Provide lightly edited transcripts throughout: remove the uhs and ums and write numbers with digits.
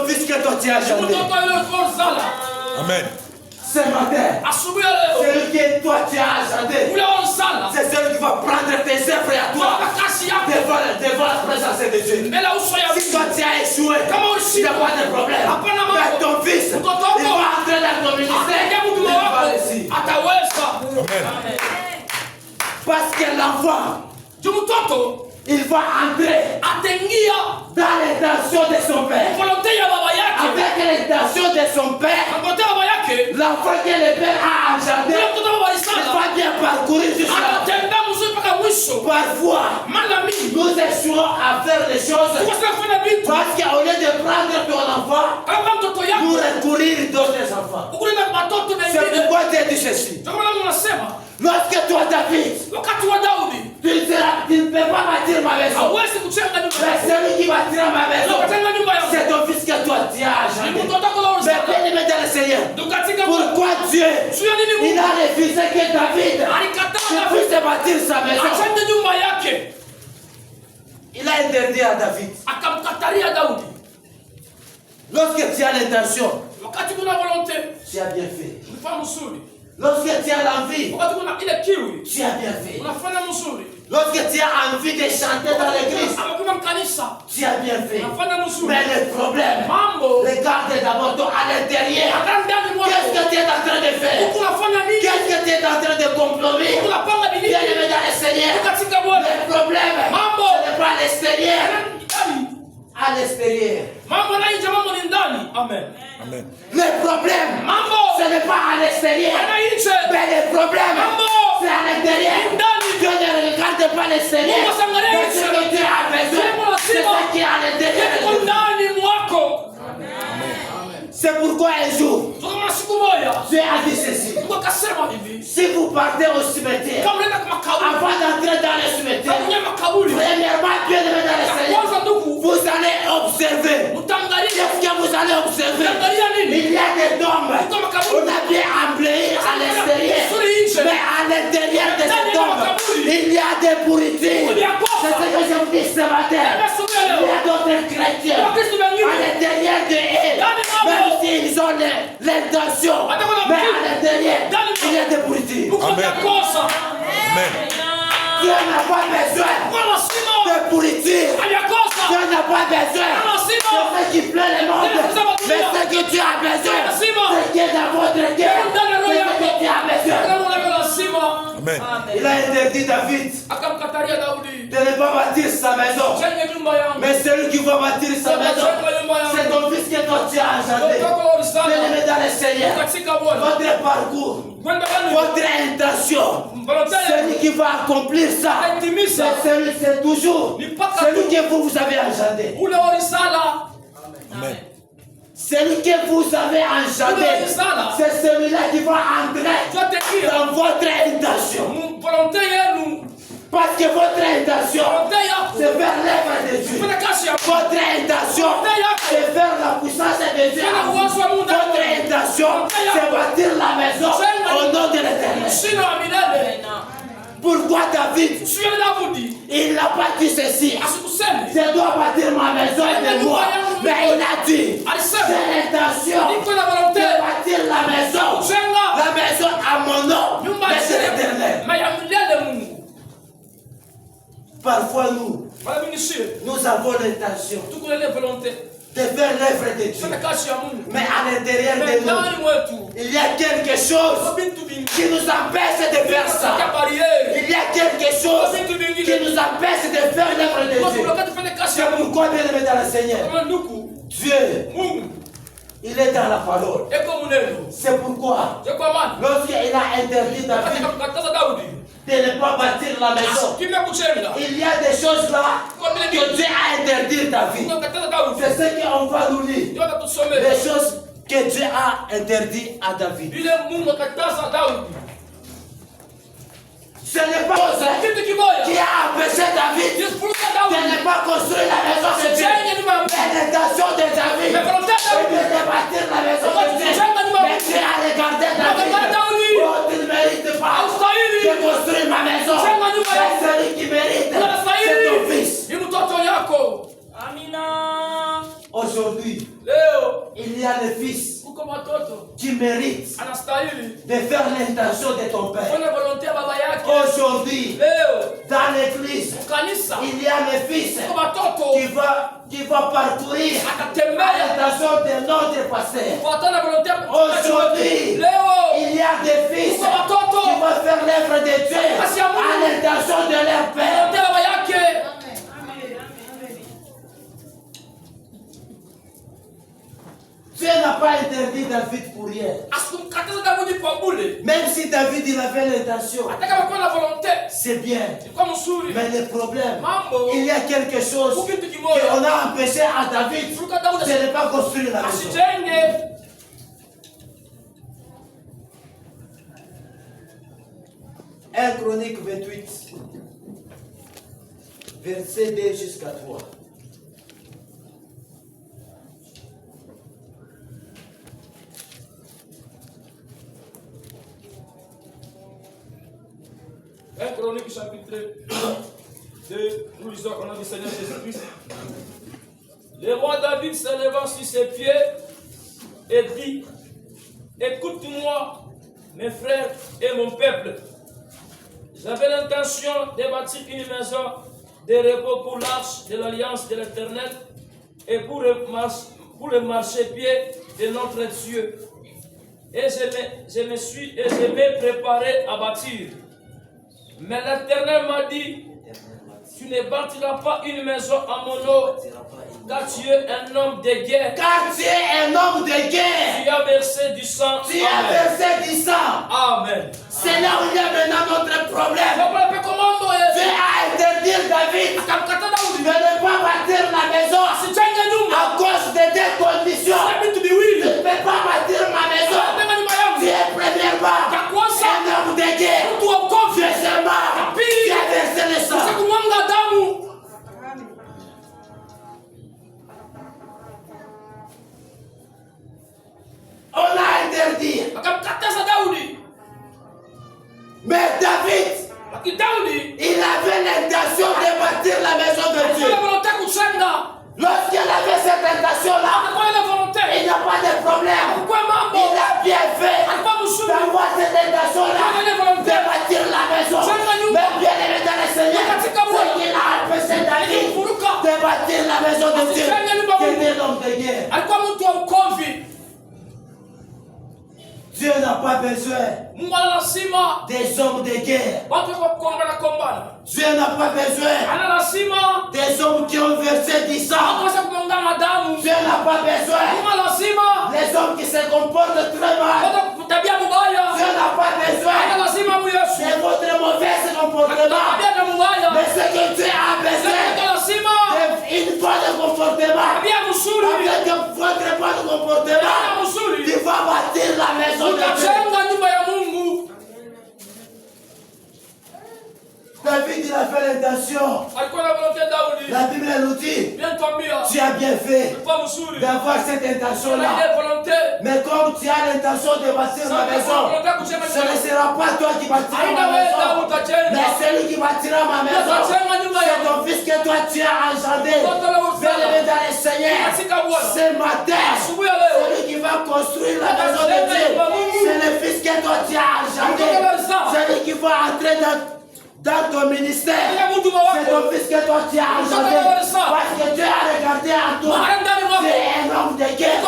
fils que toi tu as gardé. Amen. Ce matin, celui que toi tu as gardé, c'est celui qui va prendre tes œuvres à toi devant la présence de Dieu. Si toi tu as échoué, il n'y a pas de problème. Mais ton fils, il va entrer dans ton ministère. Il va réussir. Amen. Parce que l'enfant, il va entrer dans l'intention de son père. Avec l'intention de son père, l'enfant que le père a engendré, il va bien parcourir jusqu'à parfois, nous échouons à faire les choses parce qu'au lieu de prendre ton enfant, nous recourir d'autres enfants. C'est pourquoi tu as dit ceci. Lorsque toi, David, tu ne peux pas bâtir ma maison. Mais celui qui bâtira ma maison, c'est ton fils que toi tu as engendré. Mais bien-aimé dans le Seigneur, pourquoi Dieu il a refusé que David puisse bâtir sa maison? Il a interdit à David. Lorsque tu as l'intention, tu as bien fait. Lorsque tu as l'envie, tu as bien fait. Lorsque tu as envie de chanter dans l'église, tu as bien fait. Mais le problème, regarde d'abord à l'intérieur. Qu'est-ce que tu es en train de faire? Qu'est-ce que tu es en train de compromettre? Bien-aimé dans le Seigneur, le problème, ce n'est pas à l'extérieur. À l'extérieur. Amen. Le problème, ce n'est pas à l'extérieur. Mais le problème, c'est à l'intérieur. Dieu ne regarde pas l'extérieur. Mais ce que Dieu a besoin, c'est ce qui est à l'intérieur. C'est pourquoi un jour, Dieu a dit ceci. Si vous partez au cimetière, avant d'entrer dans le cimetière, premièrement, Dieu devait dans le Seigneur, vous allez observer. Qu'est-ce que vous allez observer? Il y a des tombes. On a bien emblayé à l'extérieur. Mais à l'intérieur de ces tombes, il y a des pourritures. C'est ce que je vous dis ce matin. Il y a d'autres chrétiens à l'intérieur de eux. Même s'ils ont l'intention, mais à l'intérieur, il y a des pourritures. Amen. Dieu n'a pas besoin de pourriture. Dieu n'a pas besoin de ce qui plaît le monde. Mais ce que tu as besoin, c'est qui est dans votre cœur. C'est ce que tu as besoin. Amen. Il a interdit David de ne pas bâtir sa maison. Mais celui qui va bâtir sa maison, c'est ton fils que toi tu as engendré. Bien-aimé dans le Seigneur, votre parcours, votre intention, celui qui va accomplir ça, c'est toujours celui que vous avez engendré. Amen. Celui que vous avez engendré, c'est celui-là qui va entrer dans votre intention. Parce que votre intention, c'est vers l'œuvre de Dieu. Votre intention, c'est vers la puissance de Dieu. Votre intention, c'est bâtir la maison au nom de l'Éternel. Pourquoi David, il n'a pas dit ceci? Je dois bâtir ma maison de moi. Mais il a dit, j'ai l'intention de bâtir la maison à mon nom, mais c'est l'Éternel. Parfois nous avons l'intention de faire l'œuvre de Dieu. Mais à l'intérieur de nous, il y a quelque chose qui nous empêche de faire ça. Il y a quelque chose qui nous empêche de faire l'œuvre de Dieu. C'est pourquoi, bien aimé dans le Seigneur, Dieu, il est dans la parole. C'est pourquoi, lorsqu'il a interdit David de ne pas bâtir la maison, il y a des choses là que Dieu a interdit David. C'est ce qu'on va nous lire. Les choses que Dieu a interdit à David. Ce n'est pas qui a empêché David de ne pas construire la maison de Dieu. L'intention de David était de bâtir la maison de Dieu. Mais Dieu a regardé David. Oh, tu ne mérites pas de construire ma maison. C'est celui qui mérite. C'est ton fils. Aujourd'hui, mérites anastahili de faire l'intention de ton Père. kufanya volonté ya baba yake. Aujourd'hui, Leo dans l'église, kanisa il y a mes fils kwa watoto qui va parcourir atatembea l'intention de notre pasteur. kufuatana na volonté ya Aujourd'hui, leo il y a des fils kwa watoto qui vont faire l'œuvre de Dieu à l'intention de leur Père. volonté ya baba yake. Dieu n'a pas interdit David pour rien. Asikumkataza Daudi kwa bure. Même si David il avait l'intention, Hata kama kwa na volonté c'est bien. ilikuwa mzuri. Mais le problème, Mambo il y a quelque chose kitu kimoja qu'on a empêché à David Furuka Daudi de ne pas construire la maison. asijenge. 1 Chronique 28, verset 2 jusqu'à 3. Un Chronique chapitre 2, nous lisons au nom du Seigneur Jésus-Christ. Le roi David se levant sur ses pieds et dit: écoute-moi, mes frères et mon peuple. J'avais l'intention de bâtir une maison de repos pour l'arche de l'alliance de l'Éternel et pour le marchepied de notre Dieu. Et je me préparé à bâtir. Mais l'Éternel m'a dit: tu ne bâtiras pas une maison à mon nom, car tu es un homme de guerre. Car tu es un homme de guerre. Tu as versé du sang. Tu as versé du sang. Amen. C'est là où il y a maintenant notre problème. Dieu a interdit David de ne pas bâtir la maison à cause de deux conditions. Tu ne peux pas bâtir ma maison. Tu es premièrement un homme de guerre. Deuxièmement, tu as versé le sang. On a interdit. Mais David, il avait l'intention de bâtir la maison de Dieu. Lorsqu'il avait cette intention-là, il n'y a pas de problème. Il a bien fait d'avoir cette intention-là de bâtir la maison. Mais bien aimé dans le Seigneur, c'est qu'il a empêché David de bâtir la maison de Dieu. Qui est l'homme de guerre. Dieu n'a pas besoin des hommes de guerre. Dieu n'a pas besoin des hommes qui ont versé du sang. Dieu n'a pas besoin des hommes qui se comportent très mal. Dieu n'a pas besoin de votre mauvais comportement. Mais ce que Dieu a besoin, c'est une fois de comportement. Avec votre bon comportement, tu vas bâtir la maison de Dieu. David, il a fait l'intention. La Bible nous dit: tu as bien fait d'avoir cette intention-là. Mais comme tu as l'intention de bâtir ma maison, ce ne sera pas toi qui bâtiras ma maison, mais celui qui bâtira ma maison, c'est ton fils que toi tu as engendré. Bien-aimé dans le Seigneur, ce matin, celui qui va construire la maison de Dieu, c'est le fils que toi tu as engendré. Celui qui va entrer dans ton ministère, c'est ton fils que toi tu as engendré. Parce que Dieu a regardé en toi. Tu es un homme de guerre.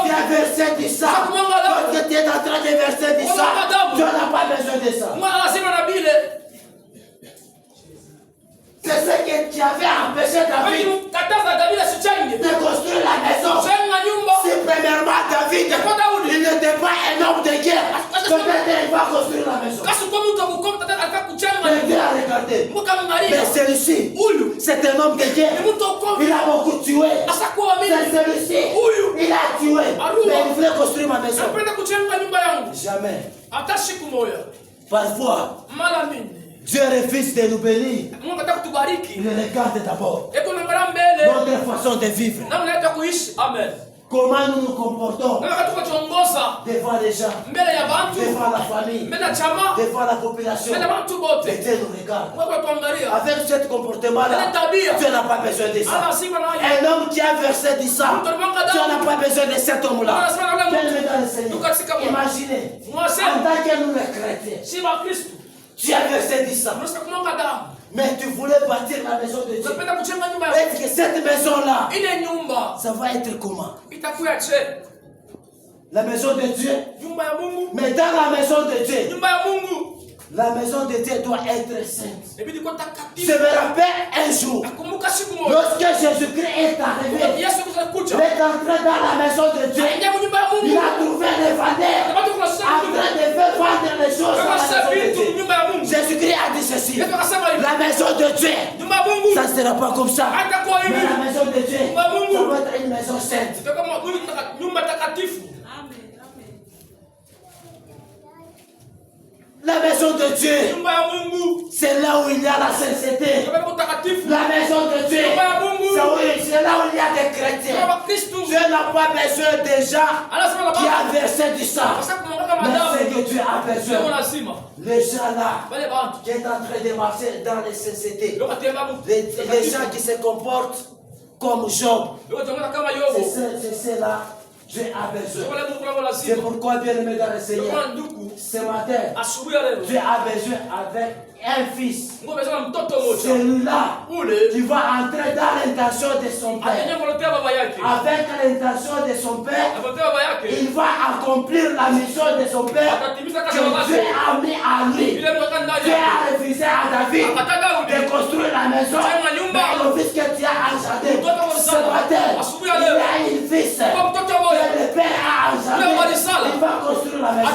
Tu as versé du sang. Parce que tu es en train de verser du sang, tu n'as pas besoin de ça. C'est ce que tu avais empêché David de construire la maison. Si premièrement David, il n'était pas un homme de guerre, peut-être il va construire la maison. Mais Dieu a regardé. Mais celui-ci, c'est un homme de guerre. Il a beaucoup tué. C'est celui-ci, il a tué. Mais il voulait construire ma maison. Jamais. Parfois, Dieu refuse de nous bénir. Il regarde d'abord notre façon de vivre. Comment nous nous comportons devant les gens, devant la famille, devant la population. Et Dieu nous regarde. Avec ce comportement-là, tu n'as pas besoin de ça. Un homme qui a versé du sang, tu n'as pas besoin de cet homme-là. Imaginez, en tant que nous les chrétiens, tu as versé du sang. Mais tu voulais bâtir la maison de Dieu. Est-ce que cette maison-là, ça va être comment? La maison de Dieu. Mais dans la maison de Dieu, la maison de Dieu doit être sainte. Je me rappelle un jour, lorsque Jésus-Christ est arrivé, il est entré dans la maison de Dieu. Il a trouvé les vendeurs en train de faire vendre les choses dans la maison de Dieu. Jésus-Christ a dit ceci: la maison de Dieu, ça ne sera pas comme ça. Mais la maison de Dieu, ça va être une maison sainte. La maison de Dieu, c'est là où il y a la sainteté. La maison de Dieu, c'est là où il y a des chrétiens. Dieu n'a pas besoin des gens qui ont versé du sang. Mais c'est que Dieu a besoin. Les gens là qui sont en train de marcher dans les saintetés, les gens qui se comportent comme Job, c'est cela. Dieu a besoin. C'est pourquoi, bien aimé dans le Seigneur, ce matin, Dieu a besoin avec un fils. Celui-là qui va entrer dans l'intention de son père. Avec l'intention de son père, il va accomplir la mission de son père que Dieu a mis à lui. Dieu a refusé à David de construire la maison. Mais le fils que tu as enchanté, ce matin, il y a une fils que le père a enchanté. Il va construire la maison.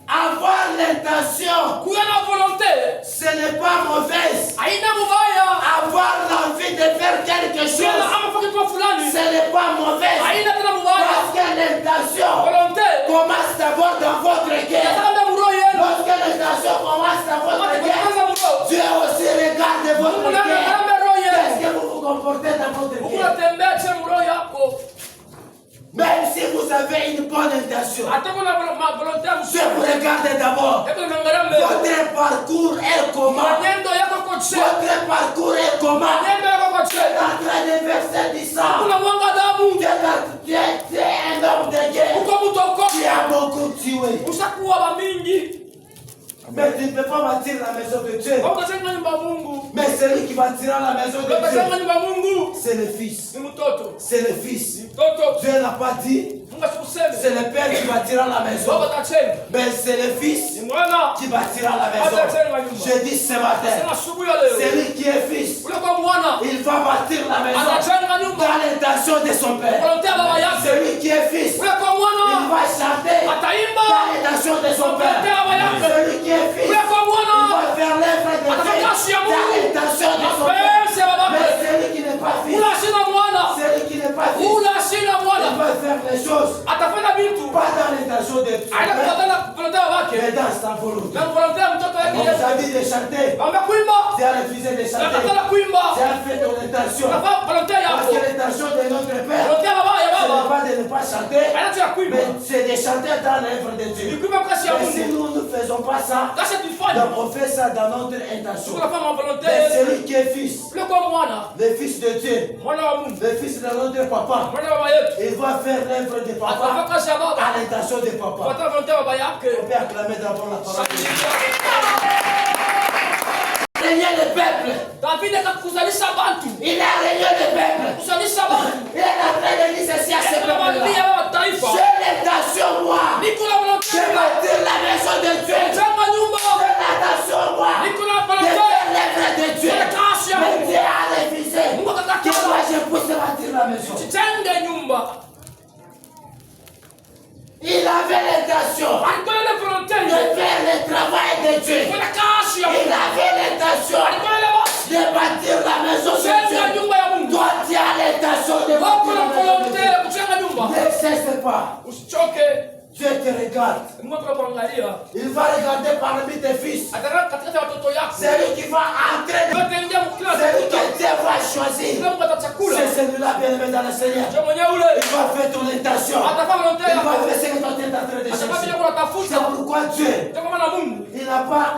Avoir l'intention, ce n'est pas mauvaise. Avoir l'envie de faire quelque chose, ce n'est pas mauvaise. Parce que l'intention commence d'abord dans votre cœur. Lorsque l'intention commence dans votre cœur, Dieu aussi regarde votre cœur. Qu'est-ce que vous vous comportez dans votre cœur? Même si vous avez une bonne intention, Dieu vous regarde d'abord. Votre parcours est comment? Votre parcours est comment? Tu es en train de verser du sang. Tu es un homme de guerre. Tu as beaucoup tué. Mais tu ne peux pas bâtir la maison de Dieu. Mais celui qui bâtira la maison de Dieu, c'est le Fils. C'est le Fils. Dieu n'a pas dit c'est le Père qui bâtira la maison. Mais c'est le Fils qui bâtira la maison. Je dis ce matin, celui qui est Fils, il va bâtir la maison dans l'intention de son Père. Celui qui est Fils, il va chanter dans l'intention de son Père. Celui qui est Fils, il va faire l'œuvre de Dieu dans l'intention de son Père. Mais celui qui n'est pas Fils, celui qui n'est pas Fils, il va faire les choses pas dans l'intention de Dieu, mais dans sa volonté. On nous a dit de chanter, tu as refusé de chanter, tu as fait ton intention, parce que l'intention de notre Père, ce n'est pas de ne pas chanter, mais c'est de chanter dans l'œuvre de Dieu. Mais si nous ne faisons pas ça, donc on fait ça dans notre intention. Mais celui qui est Fils, le Fils de Dieu, le Fils de notre Papa, il va faire l'œuvre de Papa à l'intention de Papa. On peut acclamer d'abord la parole de Dieu. Régner le peuple. Il a régné le peuple. Il est en train de dire ceci à ce peuple-là. J'ai l'intention, moi, de bâtir la maison de Dieu. J'ai l'intention, moi, de faire l'œuvre de Dieu. Mais Dieu a refusé que moi je puisse bâtir la maison. Il avait l'intention de faire le travail de Dieu. Il avait l'intention de bâtir la maison de Dieu. Toi, tu as l'intention de bâtir la maison de Dieu. Ne cesse pas. Dieu te regarde. Il va regarder parmi tes fils. C'est lui qui va entrer. C'est lui que Dieu va choisir. bâtir. Kila mtu atachakula. C'est celui-là, bien-aimé dans le Seigneur. Ndio mwenye ule. Il va faire ton intention. Atafanya volonté Il yako. va faire ce que toi tu es en train de Atafanya chercher. vile kwa tafuta. C'est pourquoi Dieu, Ndio kwa maana Mungu il n'a pas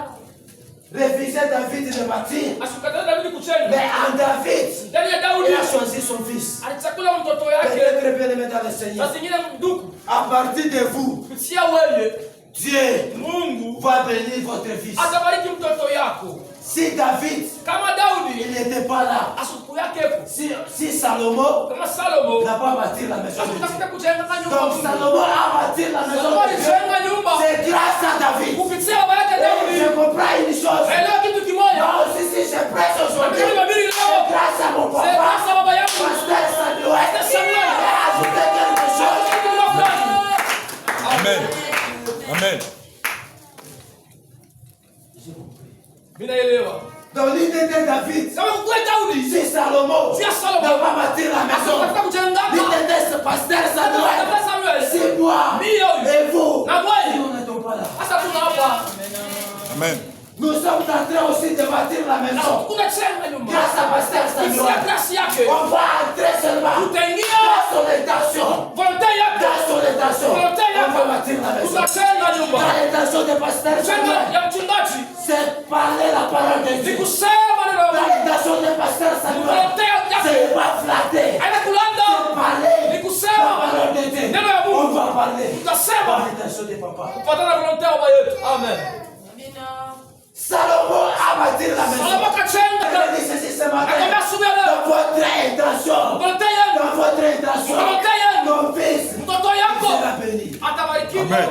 refusé David de bâtir. asikataza Daudi kujenga. Mais en David, Ndani ya Daudi il a choisi son fils. alichakula mtoto yake. Peut-être bien-aimé dans le Seigneur. Sasa zingine ndugu. À partir de vous, Kupitia wewe Dieu Mungu va bénir votre fils. atabariki mtoto yako. Si David, Kama Daudi il n'était pas là, asuku yake si Salomon kama Salomo n'a pas bâti la maison de Dieu. asitafuta kujenga nyumba. Donc Salomon a bâti la maison Salomo de Dieu. alijenga nyumba C'est grâce à David. kupitia baba yake Et Daudi. je comprends une chose. Elewa kitu kimoja. Moi aussi, si je prêche aujourd'hui, Lakini mabiri leo c'est grâce à mon c'est grâce papa, à baba yangu. Pasteur Samuel. Pasteur Samuel. Il a ajouté quelque chose. Amen. Amen. Mimi naelewa. Dans l'idée de David, Kama kwa Daudi si Salomon Si Salomon n'a pas bâti la maison, asitafuta kujenga. l'idée de ce pasteur Samuel, Samuel. c'est moi Mimi et vous. na Si wewe. nous n'étions pas là. Sasa tuna hapa. Amen. Nous sommes en train aussi de bâtir la Na maison. kuna chenga nyumba. Grâce à pasteur Kupitia Samuel, grâce yake. on va entrer seulement Utaingia dans son intention. volonté yake. Dans son intention, Volonté on yake. va bâtir la maison. Tutajenga nyumba. Dans l'intention de pasteur Jenga Samuel, ya mchungaji. c'est parler la parole de Ni Dieu. kusema neno la Dans Mungu. l'intention de pasteur Samuel, Volonté yake. c'est pas flatter. Aina kulanda. Parler Ni la kusema parole de Dieu. neno ya Mungu. On va parler Tutasema dans l'intention de papa. kufuatana na volonté ya baba yetu. Amen. Salomon a bâti la maison. Salomo kachenga. Je dis ceci ce matin. Akamwambia asubuhi ya leo. Dans votre intention, Volonté yenu. dans votre intention, Volonté yenu. ton fils Mtoto yako sera béni. atabarikiwa. Amen.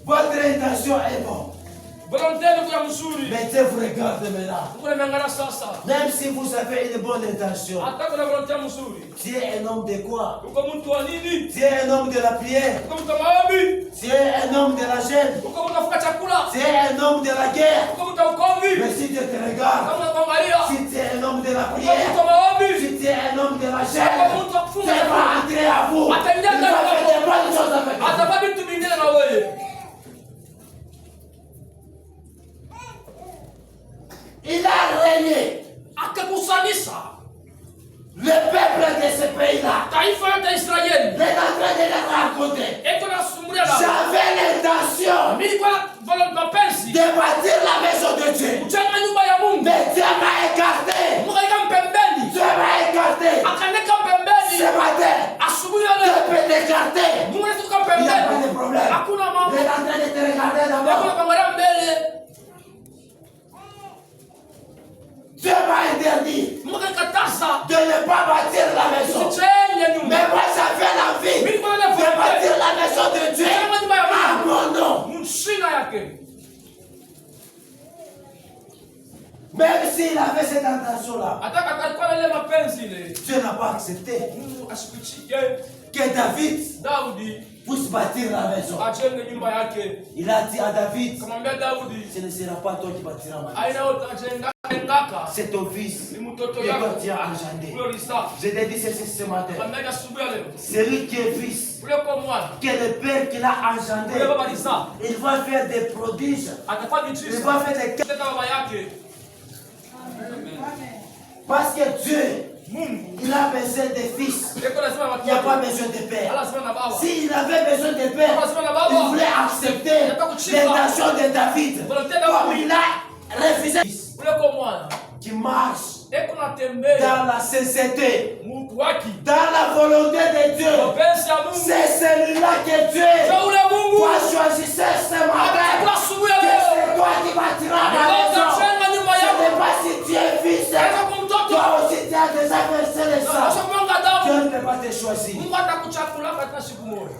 Votre intention est bonne. Volonté yenu ya mzuri. Mais Dieu vous regarde maintenant. Mungu anaangalia sasa. Même si vous avez une bonne intention, Hata kuna volonté mzuri. Dieu est un homme de quoi? Uko mtu wa nini? Dieu est un homme de la prière. Uko mtu wa maombi. Dieu est un homme de la gêne. Uko mtu afuka chakula. Dieu est un homme de la guerre. Uko mtu wa ukomvi. Mais si Dieu te regarde, Kama unaangalia. si tu es un homme de la Uko prière, mtu wa maombi. si tu es un homme de la gêne, Uko mtu wa kufunga Dieu va chakula. entrer à vous. Il va Ataingia ndani faire yako. des bonnes choses avec vous. Atafanya vitu vingine na wewe. Il a régné Akakusanisha le peuple de ce pays-là. taifa yote ya Israeli. Il est en train de les rencontrer. Eko nasumulia na. J'avais l'intention Mimi kwa volonté mapenzi. de bâtir la maison de Dieu. Kujenga nyumba ya Mungu. Mais Dieu m'a écarté. Mungu alika pembeni. Dieu m'a écarté. Akanika pembeni. Ce matin, Asubuhi ya Dieu leo. peut t'écarter. Mungu anatuka Il n'y a pas de pembeni. problème. Hakuna Il mambo. est en train de te regarder Hakuna d'abord. kuangalia mbele. Dieu m'a interdit Mungu alikataza. de ne pas bâtir la maison. Usijenge nyumba. Mais moi, j'avais l'envie Mimi kwa ile de volonté. bâtir la maison de Dieu Kujenga nyumba ya à Mungu. mon nom. Mshina yake. Même s'il avait cette intention-là, Hata alikuwa na ile mapenzi ile. Dieu n'a pas accepté Mungu asikuchike que David Daudi puisse bâtir la maison. ajenge nyumba yake. Il a dit à David, Kamwambia Daudi, ce ne sera pas toi qui bâtiras ma maison. aina utajenga ngaka. C'est ton fils Ni mtoto que yako. toi tu as engendré. Ule lisa. Je t'ai dit ceci ce matin. Kamwambia asubuhi ya leo. Celui qui est fils, Ule kwa mwana. que le père qui l'a Ule engendré, baba lisa. il va faire des prodiges. Atafanya Il miujiza. va faire des... Teta baba yake. Parce que Dieu, Mungu. il a besoin de fils. Eko lazima Il n'y a pas watu. besoin de père. Lazima na baba. S'il avait besoin de père, il voulait accepter l'intention de David. Comme il a refusé. Ule kwa mwana. Qui marche Eko natembea. dans la sincérité, Mungu waki. dans la volonté de Dieu. Mapenzi ya Mungu. C'est celui-là que Dieu Kwa ule Mungu. va choisir ce matin. Atakula asubuhi ya Que leo. c'est toi qui bâtiras ma maison. Utajenga nyumba Ce yako. n'est pas si tu es fils. Acha kwa mtoto. Toi aussi tu as déjà versé le sang. Acha kumwanga damu. Dieu ne peut pas te choisir. Mungu atakuchakula katika siku moja.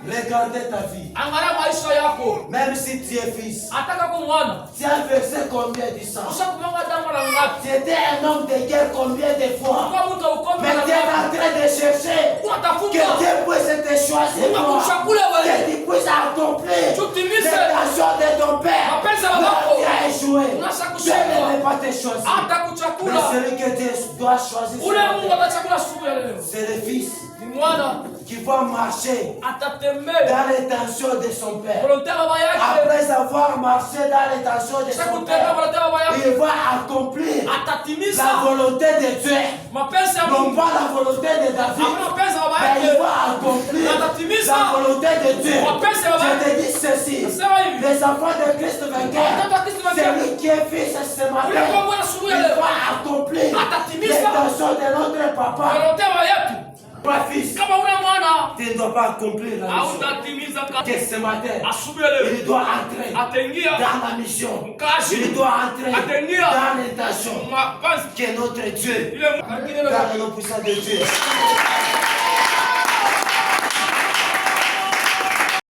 Regardez ta vie. Angalia maisha yako. Même si tu es fils, Ataka kumwana. tu as versé combien de sang? Usha kumwanga damu la ngapi? Tu étais un homme de guerre combien de fois? Kwa mtu ukombe Mais na tu es en ngapi? train de chercher que Unatafuta. Dieu puisse te choisir. Mungu toi. akuchakule wewe. Que tu puisses accomplir Tutimize l'intention de ton père. mapenzi ya Mais babako. tu as échoué. Unasha Dieu ne kushindwa. peut n'est pas tes choisi. hata Mais kuchakula celui que Dieu doit choisir, ule Mungu atachakula asubuhi ya leo c'est le Fils ni mwana qui va marcher atatembea dans l'intention de son Père. volontaire baba yake Après avoir marché dans l'intention de kisha son kutembea Père, volontaire baba yake il va accomplir atatimiza la volonté de Dieu. mapenzi ya Non Mungu pas la volonté de David, hakuna mapenzi ya baba mais il yake va accomplir atatimiza la volonté de Dieu. mapenzi ya baba Je yake te dis ceci, nasema hivi les enfants de Christ vainqueur, watoto wa Kristo vainqueur celui qui est fils ce ule matin, kwa Bwana asubuhi ya il leo va accomplir atatimiza l'intention de notre papa. volontaire baba yetu Pas fils, kama una mwana tu ne dois pas accomplir la mission. hautatimiza Que ce matin, asubuhi ya leo il doit entrer ataingia dans la mission. mkazi Il doit entrer ataingia dans l'intention mapenzi que notre Dieu, ile mwingine dans le nom puissant de Dieu.